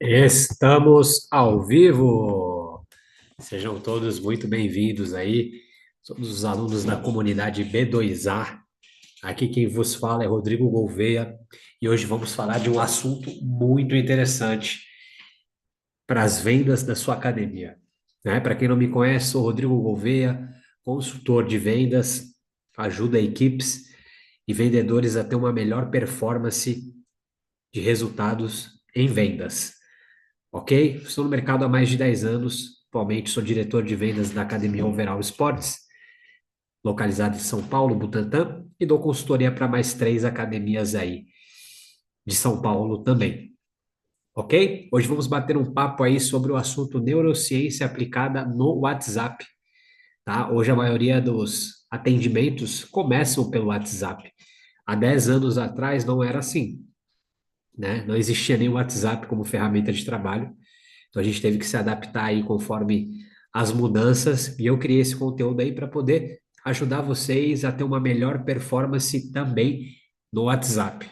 Estamos ao vivo. Sejam todos muito bem-vindos aí, todos os alunos da comunidade B2A. Aqui quem vos fala é Rodrigo Gouveia e hoje vamos falar de um assunto muito interessante para as vendas da sua academia, né? Para quem não me conhece, sou Rodrigo Gouveia, consultor de vendas, ajuda equipes e vendedores a ter uma melhor performance de resultados em vendas. Ok? Estou no mercado há mais de 10 anos. Atualmente sou diretor de vendas da Academia Overall Sports, localizada em São Paulo, Butantã, e dou consultoria para mais três academias aí de São Paulo também. Ok? Hoje vamos bater um papo aí sobre o assunto neurociência aplicada no WhatsApp, tá? Hoje a maioria dos atendimentos começam pelo WhatsApp. Há 10 anos atrás não era assim, né? Não existia nem o WhatsApp como ferramenta de trabalho. Então a gente teve que se adaptar aí conforme as mudanças, e eu criei esse conteúdo aí para poder ajudar vocês a ter uma melhor performance também no WhatsApp,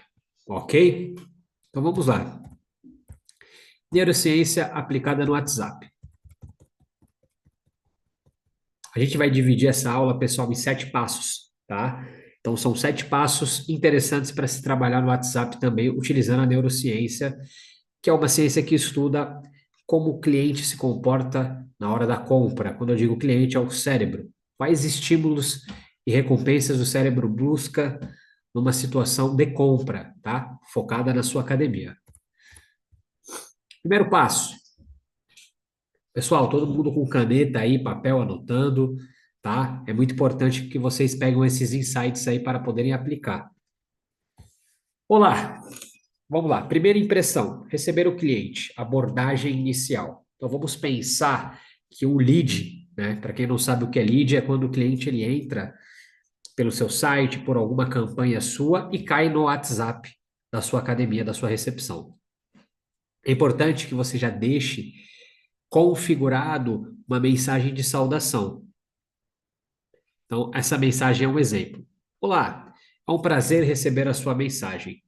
ok? Então vamos lá. Neurociência aplicada no WhatsApp. A gente vai dividir essa aula, pessoal, em 7 passos, tá? Então são 7 passos interessantes para se trabalhar no WhatsApp também, utilizando a neurociência, que é uma ciência que estuda como o cliente se comporta na hora da compra. Quando eu digo cliente, é o cérebro. Quais estímulos e recompensas o cérebro busca numa situação de compra, tá? Focada na sua academia. Primeiro passo. Pessoal, todo mundo com caneta aí, papel anotando, tá? É muito importante que vocês peguem esses insights aí para poderem aplicar. Olá, vamos lá. Primeira impressão: receber o cliente, abordagem inicial. Então vamos pensar que o lead, né? Para quem não sabe o que é lead, é quando o cliente ele entra pelo seu site, por alguma campanha sua e cai no WhatsApp da sua academia, da sua recepção. É importante que você já deixe configurado uma mensagem de saudação. Então, essa mensagem é um exemplo. Olá, é um prazer receber a sua mensagem.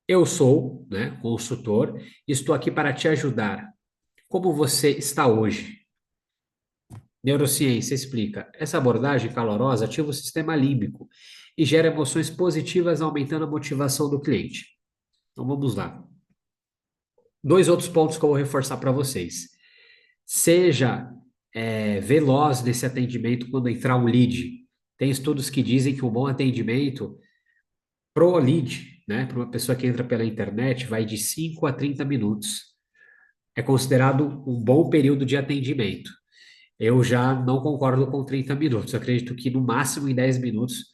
Eu sou, né, consultor, e estou aqui para te ajudar. Como você está hoje? Neurociência explica. Essa abordagem calorosa ativa o sistema límbico e gera emoções positivas, aumentando a motivação do cliente. Então vamos lá. Dois outros pontos que eu vou reforçar para vocês. Seja veloz nesse atendimento quando entrar um lead. Tem estudos que dizem que um bom atendimento pro lead, né, para uma pessoa que entra pela internet, vai de 5 a 30 minutos. É considerado um bom período de atendimento. Eu já não concordo com 30 minutos. Eu acredito que no máximo em 10 minutos,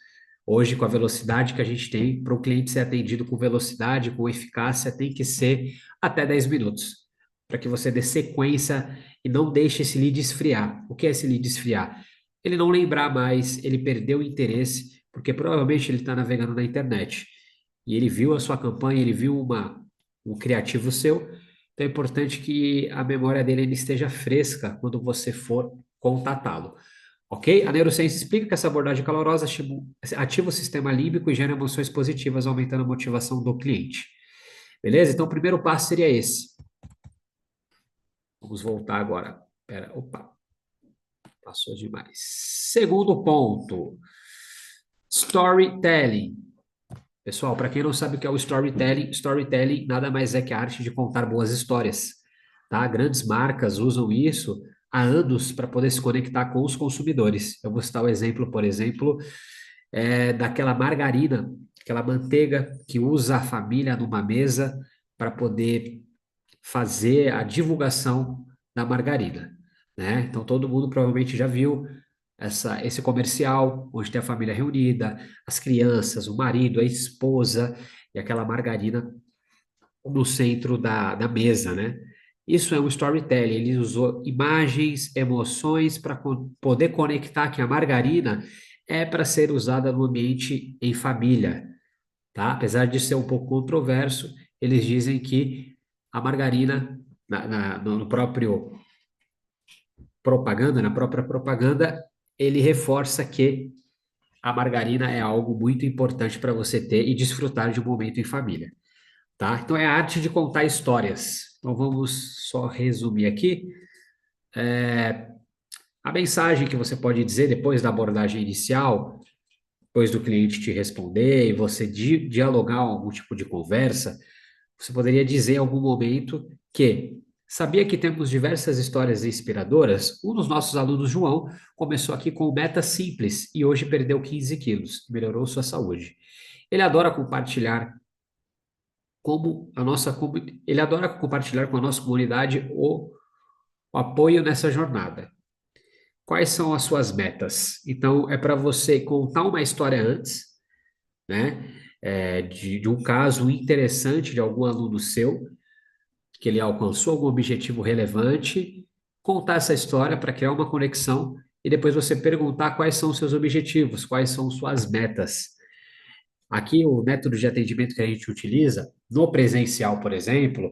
hoje, com a velocidade que a gente tem, para o cliente ser atendido com velocidade, com eficácia, tem que ser até 10 minutos, para que você dê sequência e não deixe esse lead esfriar. O que é esse lead esfriar? Ele não lembrar mais, ele perdeu o interesse, porque provavelmente ele está navegando na internet. E ele viu a sua campanha, ele viu um criativo seu, então é importante que a memória dele ainda esteja fresca quando você for contatá-lo. Ok? A neurociência explica que essa abordagem calorosa ativa o sistema límbico e gera emoções positivas, aumentando a motivação do cliente. Beleza? Então, o primeiro passo seria esse. Vamos voltar agora. Pera, opa, passou demais. Segundo ponto, storytelling. Pessoal, para quem não sabe o que é o storytelling, storytelling nada mais é que a arte de contar boas histórias, tá? Grandes marcas usam isso há anos para poder se conectar com os consumidores. Eu vou citar o exemplo, por exemplo, daquela margarina, aquela manteiga que usa a família numa mesa para poder fazer a divulgação da margarina, né? Então todo mundo provavelmente já viu esse comercial, onde tem a família reunida, as crianças, o marido, a esposa e aquela margarina no centro da mesa, né? Isso é um storytelling. Ele usou imagens, emoções para poder conectar que a margarina é para ser usada no ambiente em família, tá? Apesar de ser um pouco controverso, eles dizem que a margarina, no próprio propaganda, na própria propaganda, ele reforça que a margarina é algo muito importante para você ter e desfrutar de um momento em família. tá? Então é a arte de contar histórias. Então vamos só resumir aqui. A mensagem que você pode dizer depois da abordagem inicial, depois do cliente te responder e você dialogar algum tipo de conversa, você poderia dizer em algum momento que sabia que temos diversas histórias inspiradoras? Um dos nossos alunos, João, começou aqui com meta simples e hoje perdeu 15 quilos, melhorou sua saúde. Ele adora compartilhar ele adora compartilhar com a nossa comunidade o apoio nessa jornada. Quais são as suas metas? Então, é para você contar uma história antes, né? De um caso interessante de algum aluno seu, que ele alcançou algum objetivo relevante, contar essa história para criar uma conexão e depois você perguntar quais são os seus objetivos, quais são suas metas. Aqui, o método de atendimento que a gente utiliza, no presencial, por exemplo,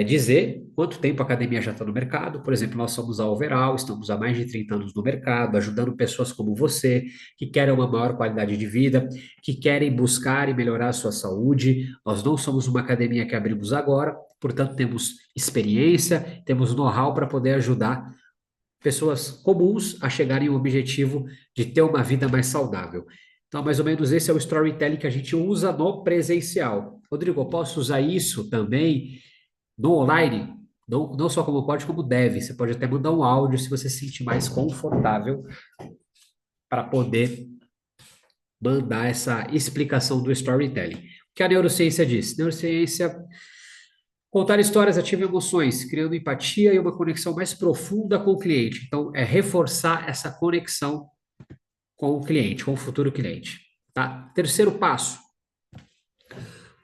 dizer quanto tempo a academia já está no mercado. Por exemplo, nós somos a Overall, estamos há mais de 30 anos no mercado, ajudando pessoas como você, que querem uma maior qualidade de vida, que querem buscar e melhorar a sua saúde. Nós não somos uma academia que abrimos agora, portanto, temos experiência, temos know-how para poder ajudar pessoas comuns a chegarem ao objetivo de ter uma vida mais saudável. Então, mais ou menos esse é o storytelling que a gente usa no presencial. Rodrigo, eu posso usar isso também no online, não só como pode, como deve. Você pode até mandar um áudio se você se sentir mais confortável para poder mandar essa explicação do storytelling. O que a neurociência diz? Neurociência, contar histórias ativa emoções, criando empatia e uma conexão mais profunda com o cliente. Então, é reforçar essa conexão com o cliente, com o futuro cliente. Tá? Terceiro passo,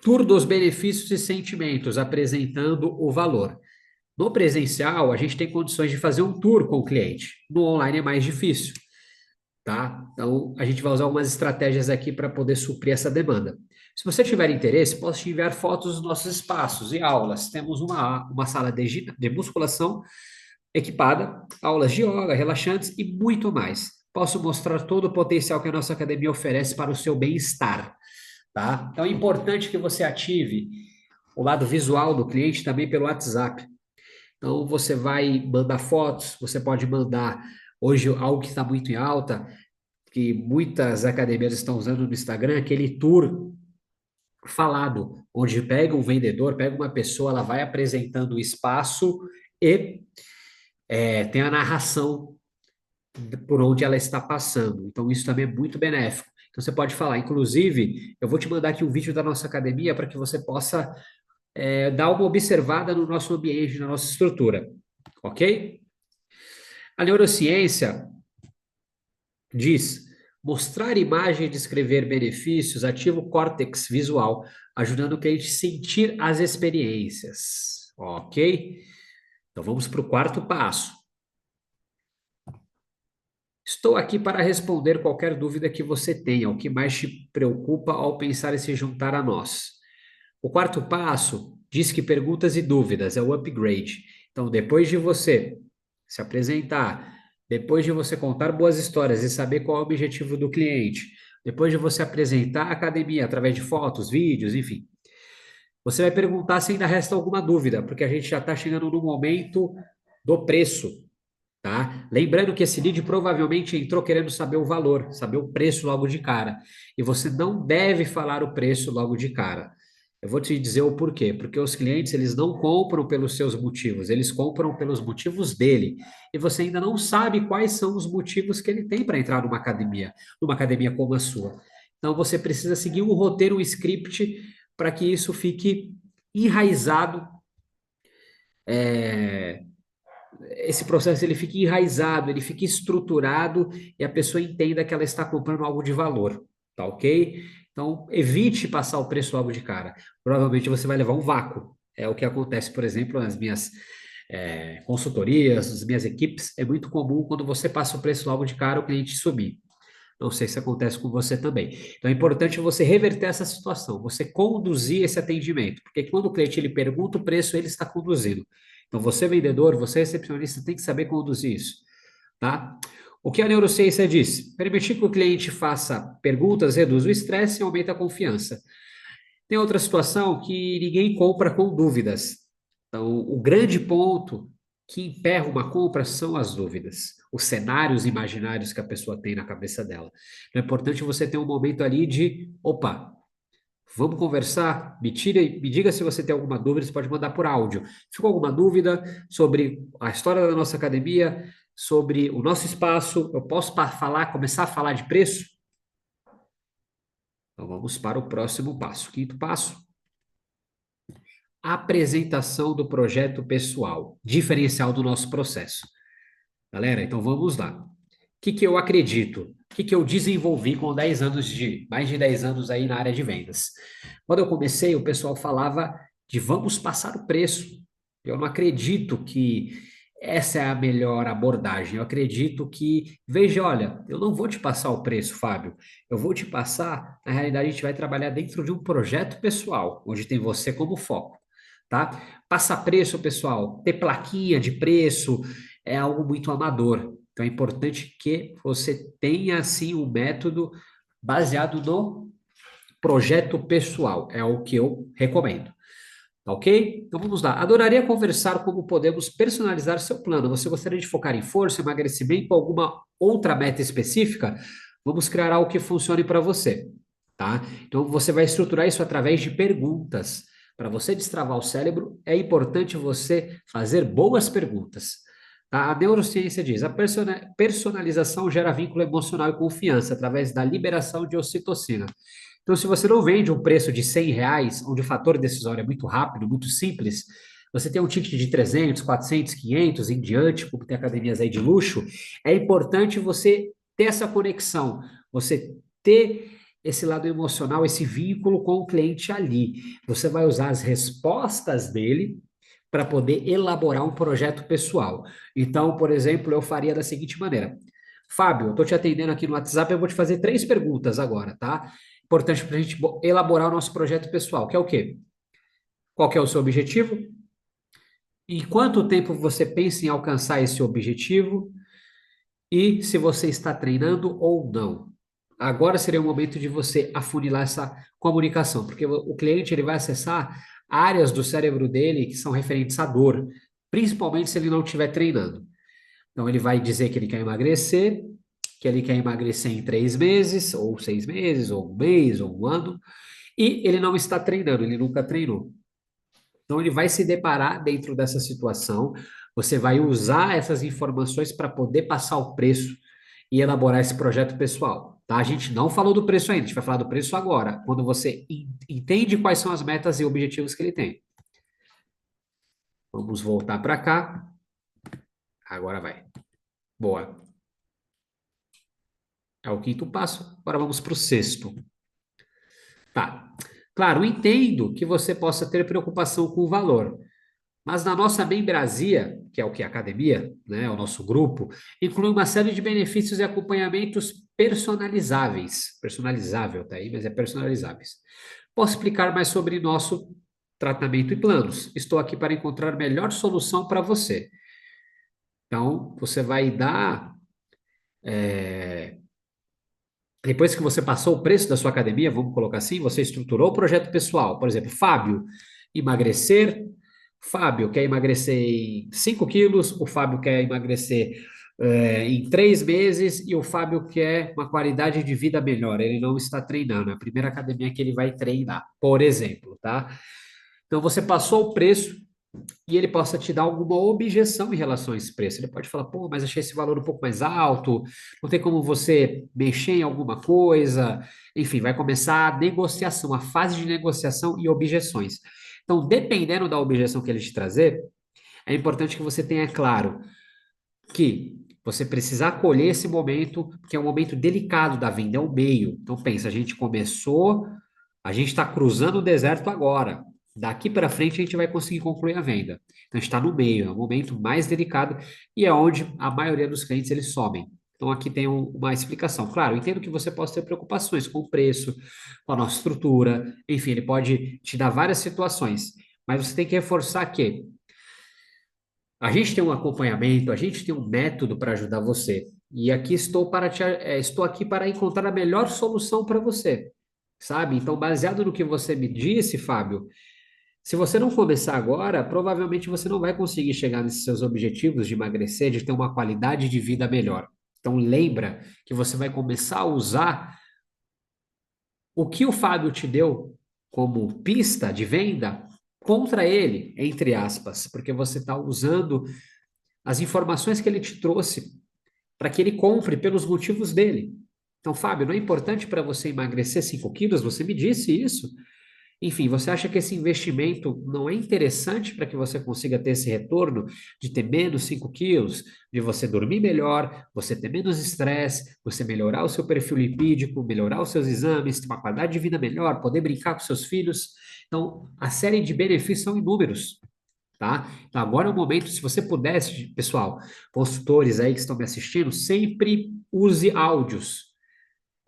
tour dos benefícios e sentimentos, apresentando o valor. No presencial, a gente tem condições de fazer um tour com o cliente. No online é mais difícil, tá? Então, a gente vai usar algumas estratégias aqui para poder suprir essa demanda. Se você tiver interesse, posso te enviar fotos dos nossos espaços e aulas. Temos uma sala de musculação equipada, aulas de yoga, relaxantes e muito mais. Posso mostrar todo o potencial que a nossa academia oferece para o seu bem-estar, tá? Então, é importante que você ative o lado visual do cliente também pelo WhatsApp. Então, você vai mandar fotos, você pode mandar, hoje, algo que está muito em alta, que muitas academias estão usando no Instagram, aquele tour falado, onde pega um vendedor, pega uma pessoa, ela vai apresentando o espaço e tem a narração por onde ela está passando. Então, isso também é muito benéfico. Então, você pode falar, inclusive, eu vou te mandar aqui um vídeo da nossa academia para que você possa dar uma observada no nosso ambiente, na nossa estrutura, ok? A neurociência diz: mostrar imagem e descrever benefícios ativa o córtex visual, ajudando o cliente a sentir as experiências. Ok? Então vamos para o quarto passo. Estou aqui para responder qualquer dúvida que você tenha, o que mais te preocupa ao pensar em se juntar a nós. O quarto passo diz que perguntas e dúvidas é o upgrade. Então, depois de você se apresentar, depois de você contar boas histórias e saber qual é o objetivo do cliente, depois de você apresentar a academia através de fotos, vídeos, enfim, você vai perguntar se ainda resta alguma dúvida, porque a gente já está chegando no momento do preço, tá? Lembrando que esse lead provavelmente entrou querendo saber o valor, saber o preço logo de cara. E você não deve falar o preço logo de cara. Eu vou te dizer o porquê. Porque os clientes, eles não compram pelos seus motivos, eles compram pelos motivos dele. E você ainda não sabe quais são os motivos que ele tem para entrar numa academia como a sua. Então você precisa seguir um roteiro, um script, para que isso fique enraizado, é, esse processo ele fique enraizado, ele fique estruturado e a pessoa entenda que ela está comprando algo de valor, tá ok? Então, evite passar o preço logo de cara. Provavelmente você vai levar um vácuo. É o que acontece, por exemplo, nas minhas consultorias, nas minhas equipes. É muito comum quando você passa o preço logo de cara, o cliente subir. Não sei se acontece com você também. Então, é importante você reverter essa situação, você conduzir esse atendimento, porque quando o cliente ele pergunta o preço, ele está conduzindo. Então, você vendedor, você recepcionista, tem que saber conduzir isso, tá? O que a neurociência diz? Permitir que o cliente faça perguntas reduz o estresse e aumenta a confiança. Tem outra situação que ninguém compra com dúvidas. Então, o grande ponto que emperra uma compra são as dúvidas, os cenários imaginários que a pessoa tem na cabeça dela. Então, é importante você ter um momento ali de, opa, vamos conversar? Me diga se você tem alguma dúvida, você pode mandar por áudio. Ficou alguma dúvida sobre a história da nossa academia, sobre o nosso espaço? Eu posso começar a falar de preço? Então vamos para o próximo passo. Quinto passo, apresentação do projeto pessoal, diferencial do nosso processo. Galera, então vamos lá. O que eu acredito? O que eu desenvolvi com mais de 10 anos aí na área de vendas? Quando eu comecei, o pessoal falava de vamos passar o preço. Eu não acredito que essa é a melhor abordagem. Eu acredito que, veja, olha, eu não vou te passar o preço, Fábio. Eu vou te passar, na realidade, a gente vai trabalhar dentro de um projeto pessoal, onde tem você como foco, tá? Passar preço, pessoal, ter plaquinha de preço é algo muito amador. Então é importante que você tenha, assim, um método baseado no projeto pessoal. É o que eu recomendo. Tá ok? Então vamos lá. Adoraria conversar como podemos personalizar seu plano. Você gostaria de focar em força, emagrecimento ou alguma outra meta específica? Vamos criar algo que funcione para você, tá? Então você vai estruturar isso através de perguntas. Para você destravar o cérebro, é importante você fazer boas perguntas. Tá? A neurociência diz: a personalização gera vínculo emocional e confiança através da liberação de ocitocina. Então, se você não vende um preço de R$ 100, onde o fator decisório é muito rápido, muito simples, você tem um ticket de 300, 400, 500 em diante, como tem academias aí de luxo, é importante você ter essa conexão, você ter esse lado emocional, esse vínculo com o cliente ali. Você vai usar as respostas dele para poder elaborar um projeto pessoal. Então, por exemplo, eu faria da seguinte maneira: Fábio, eu estou te atendendo aqui no WhatsApp, eu vou te fazer 3 perguntas agora, tá? Importante para a gente elaborar o nosso projeto pessoal, que é o quê? Qual que é o seu objetivo? Em quanto tempo você pensa em alcançar esse objetivo? E se você está treinando ou não. Agora seria o momento de você afunilar essa comunicação, porque o cliente ele vai acessar áreas do cérebro dele que são referentes à dor, principalmente se ele não estiver treinando. Então ele vai dizer que ele quer emagrecer, que ele quer emagrecer em 3 meses, ou 6 meses, ou um mês, ou um ano, e ele não está treinando, ele nunca treinou. Então, ele vai se deparar dentro dessa situação, você vai usar essas informações para poder passar o preço e elaborar esse projeto pessoal, tá? A gente não falou do preço ainda, a gente vai falar do preço agora, quando você entende quais são as metas e objetivos que ele tem. Vamos voltar para cá. Agora vai. Boa. É o quinto passo. Agora vamos para o sexto. Tá. Claro, entendo que você possa ter preocupação com o valor. Mas na nossa membresia, que é o que? A academia, né, o nosso grupo, inclui uma série de benefícios e acompanhamentos personalizáveis. Personalizável, tá aí, mas é personalizáveis. Posso explicar mais sobre nosso tratamento e planos. Estou aqui para encontrar a melhor solução para você. Então, você vai dar. Depois que você passou o preço da sua academia, vamos colocar assim, você estruturou o projeto pessoal. Por exemplo, Fábio, emagrecer. Fábio quer emagrecer em 5 quilos, o Fábio quer emagrecer em 3 meses e o Fábio quer uma qualidade de vida melhor. Ele não está treinando, é a primeira academia que ele vai treinar, por exemplo, tá? Então você passou o preço e ele possa te dar alguma objeção em relação a esse preço. Ele pode falar, pô, mas achei esse valor um pouco mais alto, não tem como você mexer em alguma coisa. Enfim, vai começar a negociação, a fase de negociação e objeções. Então, dependendo da objeção que ele te trazer, é importante que você tenha claro que você precisa acolher esse momento, que é um momento delicado da venda, é o meio. Então, pensa, a gente começou, a gente está cruzando o deserto agora. Daqui para frente a gente vai conseguir concluir a venda. Então, a gente está no meio, é o momento mais delicado e é onde a maioria dos clientes eles sobem. Então, aqui tem uma explicação. Claro, eu entendo que você possa ter preocupações com o preço, com a nossa estrutura, enfim, ele pode te dar várias situações, mas você tem que reforçar que a gente tem um acompanhamento, a gente tem um método para ajudar você. E aqui estou aqui para encontrar a melhor solução para você. sabe? Então, baseado no que você me disse, Fábio, se você não começar agora, provavelmente você não vai conseguir chegar nesses seus objetivos de emagrecer, de ter uma qualidade de vida melhor. Então, lembra que você vai começar a usar o que o Fábio te deu como pista de venda contra ele, entre aspas, porque você está usando as informações que ele te trouxe para que ele compre pelos motivos dele. Então, Fábio, não é importante para você emagrecer 5 quilos? Você me disse isso. Enfim, você acha que esse investimento não é interessante para que você consiga ter esse retorno de ter menos 5 quilos, de você dormir melhor, você ter menos estresse, você melhorar o seu perfil lipídico, melhorar os seus exames, ter uma qualidade de vida melhor, poder brincar com seus filhos? Então, a série de benefícios são inúmeros. Tá? Então, agora é o momento, se você pudesse, pessoal, consultores aí que estão me assistindo, sempre use áudios.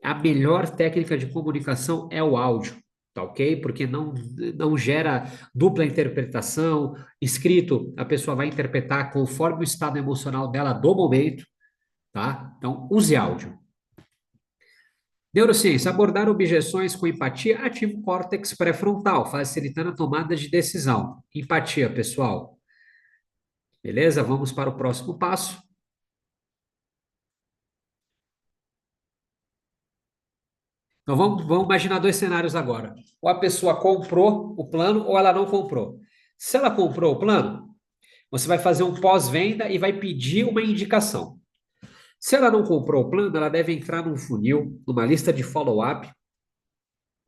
A melhor técnica de comunicação é o áudio, tá ok? Porque não gera dupla interpretação. Escrito, a pessoa vai interpretar conforme o estado emocional dela do momento, tá? Então, use áudio. Neurociência, abordar objeções com empatia ativa o córtex pré-frontal, facilitando a tomada de decisão. Empatia, pessoal. Beleza? Vamos para o próximo passo. Então vamos imaginar dois cenários agora. Ou a pessoa comprou o plano ou ela não comprou. Se ela comprou o plano, você vai fazer um pós-venda e vai pedir uma indicação. Se ela não comprou o plano, ela deve entrar num funil, numa lista de follow-up,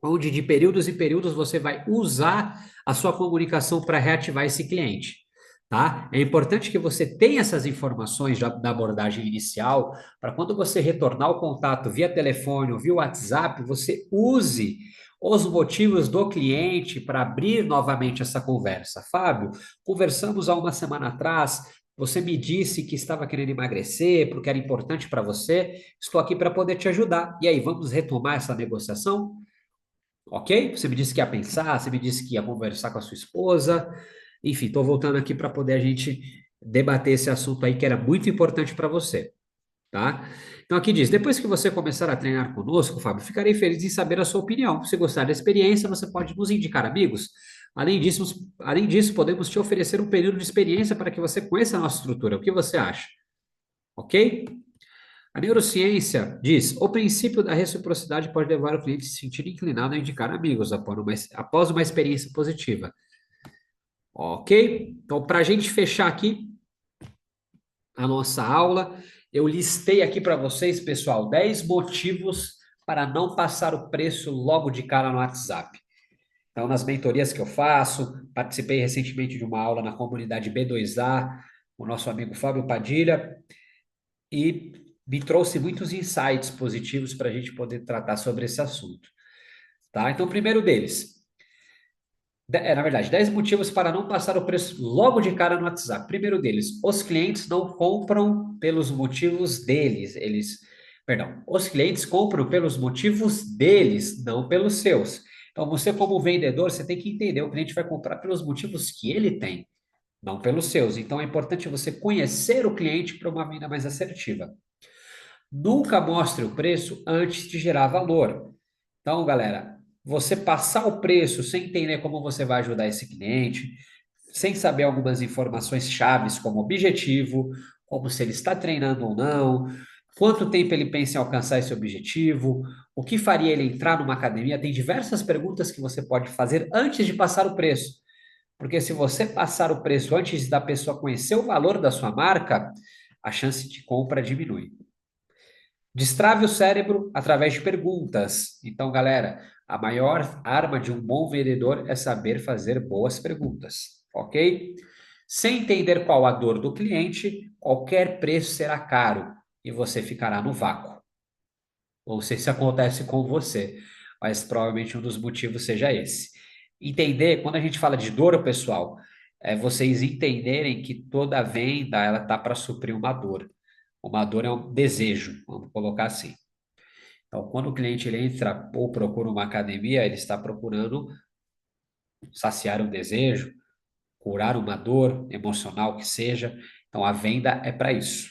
onde de períodos em períodos você vai usar a sua comunicação para reativar esse cliente. Tá? É importante que você tenha essas informações da abordagem inicial, para quando você retornar o contato via telefone ou via WhatsApp, você use os motivos do cliente para abrir novamente essa conversa. Fábio, conversamos há uma semana atrás, você me disse que estava querendo emagrecer, porque era importante para você, estou aqui para poder te ajudar. E aí, vamos retomar essa negociação? Ok? Você me disse que ia pensar, você me disse que ia conversar com a sua esposa. Enfim, estou voltando aqui para poder a gente debater esse assunto aí que era muito importante para você, tá? Então aqui diz: depois que você começar a treinar conosco, Fábio, ficarei feliz em saber a sua opinião. Se gostar da experiência, você pode nos indicar amigos. Além disso, podemos te oferecer um período de experiência para que você conheça a nossa estrutura. O que você acha? Ok? A neurociência diz: o princípio da reciprocidade pode levar o cliente a se sentir inclinado a indicar amigos após uma experiência positiva. Ok? Então, para a gente fechar aqui a nossa aula, eu listei aqui para vocês, pessoal, 10 motivos para não passar o preço logo de cara no WhatsApp. Então, nas mentorias que eu faço, participei recentemente de uma aula na comunidade B2A, o nosso amigo Fábio Padilha, e me trouxe muitos insights positivos para a gente poder tratar sobre esse assunto, tá? Então, o primeiro deles, na verdade, 10 motivos para não passar o preço logo de cara no WhatsApp. Primeiro deles, os clientes não compram pelos motivos deles, perdão, os clientes compram pelos motivos deles, não pelos seus. Então, você como vendedor, você tem que entender, o cliente vai comprar pelos motivos que ele tem, não pelos seus. Então, é importante você conhecer o cliente para uma venda mais assertiva. Nunca mostre o preço antes de gerar valor. Então, galera, você passar o preço sem entender como você vai ajudar esse cliente, sem saber algumas informações chaves como objetivo, como se ele está treinando ou não, quanto tempo ele pensa em alcançar esse objetivo, o que faria ele entrar numa academia, tem diversas perguntas que você pode fazer antes de passar o preço. Porque se você passar o preço antes da pessoa conhecer o valor da sua marca, a chance de compra diminui. Destrave o cérebro através de perguntas. Então, galera, a maior arma de um bom vendedor é saber fazer boas perguntas, ok? Sem entender qual a dor do cliente, qualquer preço será caro e você ficará no vácuo. Não sei se acontece com você, mas provavelmente um dos motivos seja esse. Entender, quando a gente fala de dor, pessoal, é vocês entenderem que toda venda ela tá para suprir uma dor. Uma dor é um desejo, vamos colocar assim. Então, quando o cliente ele entra ou procura uma academia, ele está procurando saciar um desejo, curar uma dor emocional que seja. Então, a venda é para isso.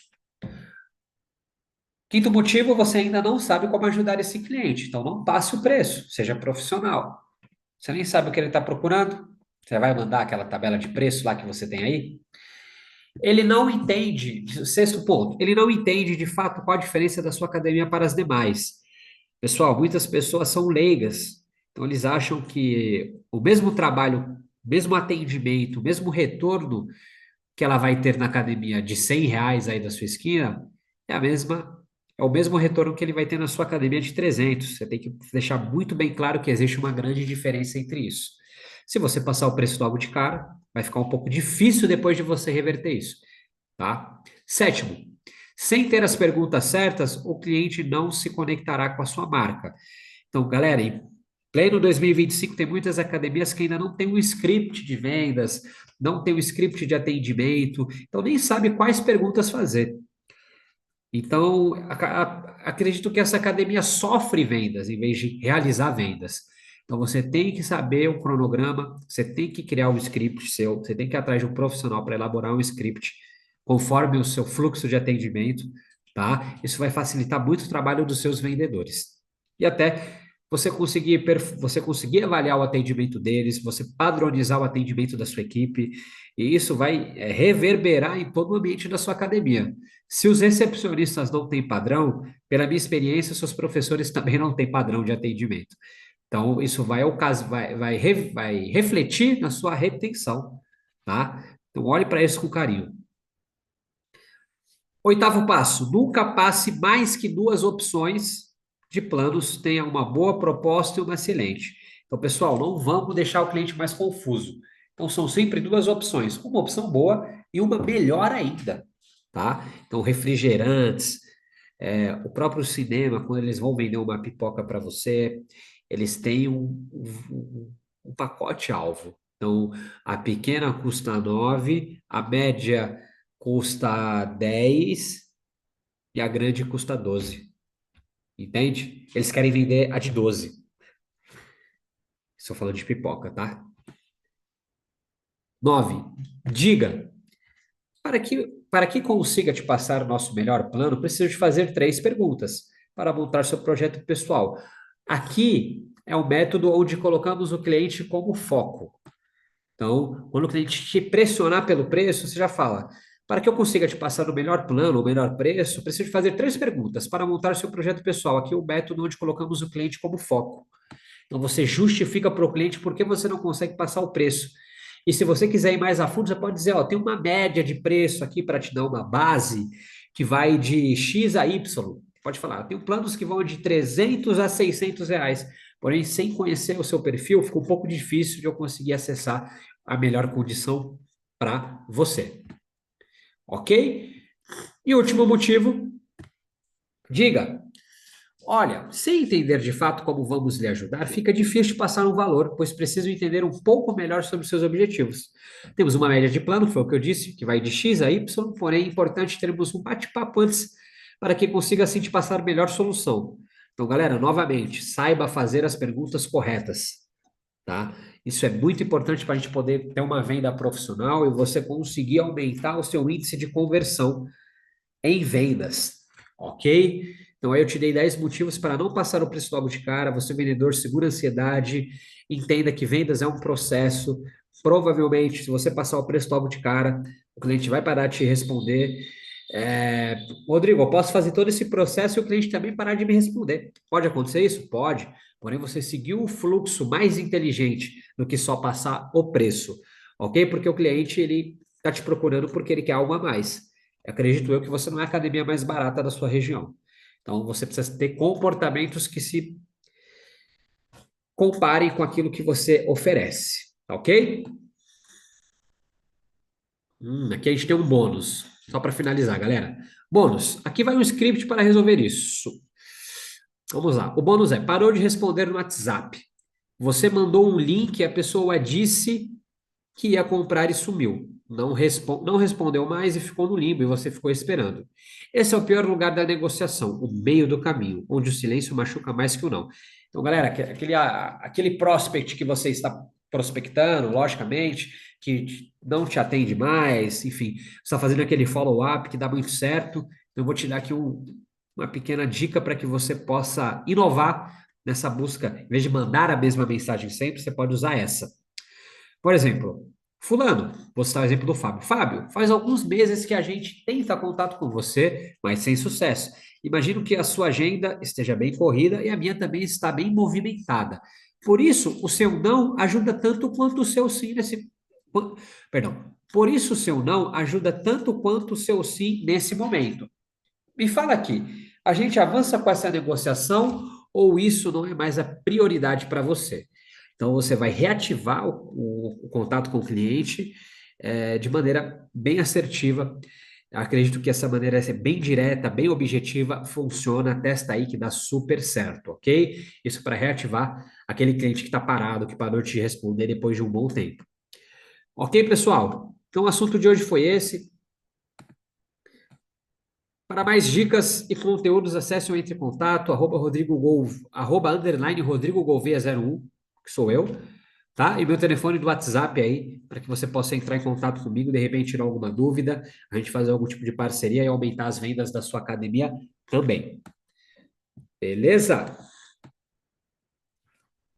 Quinto motivo, você ainda não sabe como ajudar esse cliente, então não passe o preço, seja profissional. Você nem sabe o que ele está procurando, você vai mandar aquela tabela de preço lá que você tem aí. Ele não entende, sexto ponto, ele não entende de fato qual a diferença da sua academia para as demais. Pessoal, muitas pessoas são leigas, então eles acham que o mesmo trabalho, mesmo atendimento, o mesmo retorno que ela vai ter na academia de R$ 100 aí da sua esquina, é a mesma, é o mesmo retorno que ele vai ter na sua academia de 300. Você tem que deixar muito bem claro que existe uma grande diferença entre isso. Se você passar o preço logo de cara, vai ficar um pouco difícil depois de você reverter isso, tá? Sétimo, sem ter as perguntas certas, o cliente não se conectará com a sua marca. Então, galera, em pleno 2025, tem muitas academias que ainda não tem um script de vendas, não tem um script de atendimento, então nem sabe quais perguntas fazer. Então, acredito que essa academia sofre vendas em vez de realizar vendas. Então, você tem que saber o cronograma, você tem que criar um script seu, você tem que ir atrás de um profissional para elaborar um script conforme o seu fluxo de atendimento, tá? Isso vai facilitar muito o trabalho dos seus vendedores. E até você conseguir avaliar o atendimento deles, você padronizar o atendimento da sua equipe, e isso vai reverberar em todo o ambiente da sua academia. Se os recepcionistas não têm padrão, pela minha experiência, seus professores também não têm padrão de atendimento. Então, isso vai refletir na sua retenção, tá? Então, olhe para isso com carinho. Oitavo passo: nunca passe mais que duas opções de planos, tenha uma boa proposta e uma excelente. Então, pessoal, não vamos deixar o cliente mais confuso. Então, são sempre duas opções, uma opção boa e uma melhor ainda, tá? Então, refrigerantes, o próprio cinema, quando eles vão vender uma pipoca para você, eles têm um pacote-alvo. Então, a pequena custa 9, a média custa 10 e a grande custa 12. Entende? Eles querem vender a de 12. Estou falando de pipoca, tá? 9. Diga, para que consiga te passar o nosso melhor plano, preciso te fazer três perguntas para montar seu projeto pessoal. Aqui é um método onde colocamos o cliente como foco. Então, quando o cliente te pressionar pelo preço, você já fala: para que eu consiga te passar o melhor plano, o melhor preço, preciso te fazer três perguntas para montar seu projeto pessoal. Aqui é o método onde colocamos o cliente como foco. Então, você justifica para o cliente por que você não consegue passar o preço. E se você quiser ir mais a fundo, você pode dizer: ó, tem uma média de preço aqui para te dar uma base que vai de X a Y. Pode falar: tem planos que vão de 300 a 600 reais. Porém, sem conhecer o seu perfil, fica um pouco difícil de eu conseguir acessar a melhor condição para você. Ok? E último motivo, diga: olha, sem entender de fato como vamos lhe ajudar, fica difícil de passar um valor, pois preciso entender um pouco melhor sobre os seus objetivos. Temos uma média de plano, foi o que eu disse, que vai de X a Y, porém é importante termos um bate-papo antes para que consiga assim te passar a melhor solução. Então, galera, novamente, saiba fazer as perguntas corretas, tá? Isso é muito importante para a gente poder ter uma venda profissional e você conseguir aumentar o seu índice de conversão em vendas, ok? Então, aí eu te dei 10 motivos para não passar o preço logo de cara. Você, vendedor, segura a ansiedade, entenda que vendas é um processo. Provavelmente, se você passar o preço logo de cara, o cliente vai parar de te responder. Rodrigo, eu posso fazer todo esse processo e o cliente também parar de me responder. Pode acontecer isso? Pode. Porém, você seguiu um fluxo mais inteligente do que só passar o preço, ok? Porque o cliente, ele está te procurando porque ele quer algo a mais. Acredito eu que você não é a academia mais barata da sua região. Então, você precisa ter comportamentos que se comparem com aquilo que você oferece, tá ok? Aqui a gente tem um bônus, só para finalizar, galera. Bônus, aqui vai um script para resolver isso. Vamos lá. O bônus é: parou de responder no WhatsApp. Você mandou um link e a pessoa disse que ia comprar e sumiu. Não respondeu mais e ficou no limbo e você ficou esperando. Esse é o pior lugar da negociação, o meio do caminho, onde o silêncio machuca mais que o não. Então, galera, aquele prospect que você está prospectando, logicamente, que não te atende mais, enfim, você está fazendo aquele follow-up que dá muito certo. Eu vou te dar aqui uma pequena dica para que você possa inovar nessa busca. Em vez de mandar a mesma mensagem sempre, você pode usar essa. Por exemplo, Fulano, vou citar o exemplo do Fábio. Fábio, faz alguns meses que a gente tenta contato com você, mas sem sucesso. Imagino que a sua agenda esteja bem corrida e a minha também está bem movimentada. Por isso, o seu não ajuda tanto quanto o seu sim nesse. Perdão. Por isso, o seu não ajuda tanto quanto o seu sim nesse momento. Me fala aqui, a gente avança com essa negociação ou isso não é mais a prioridade para você? Então, você vai reativar o contato com o cliente de maneira bem assertiva. Acredito que essa maneira é bem direta, bem objetiva, funciona, testa aí que dá super certo, ok? Isso para reativar aquele cliente que está parado, que parou de te responder depois de um bom tempo. Ok, pessoal? Então, o assunto de hoje foi esse. Para mais dicas e conteúdos, acesse o Entre em Contato, underline Rodrigo Gouveia 01, que sou eu, tá? E meu telefone do WhatsApp aí, para que você possa entrar em contato comigo, de repente tirar alguma dúvida, a gente fazer algum tipo de parceria e aumentar as vendas da sua academia também. Beleza?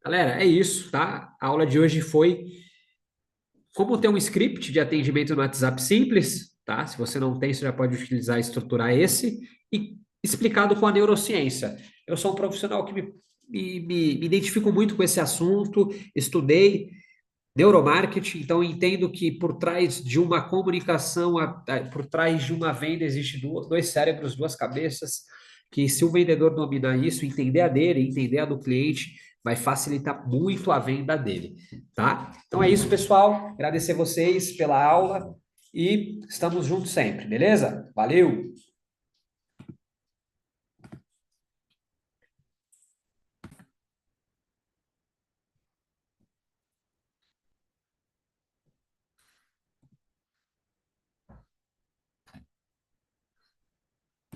Galera, é isso, tá? A aula de hoje foi como ter um script de atendimento no WhatsApp simples, tá? Se você não tem, você já pode utilizar e estruturar esse, e explicado com a neurociência. Eu sou um profissional que me identifico muito com esse assunto, estudei neuromarketing, então entendo que por trás de uma comunicação, por trás de uma venda, existe dois cérebros, duas cabeças, que se o vendedor dominar isso, entender a dele, entender a do cliente, vai facilitar muito a venda dele, tá? Então é isso, pessoal. Agradecer vocês pela aula e estamos juntos sempre, beleza? Valeu!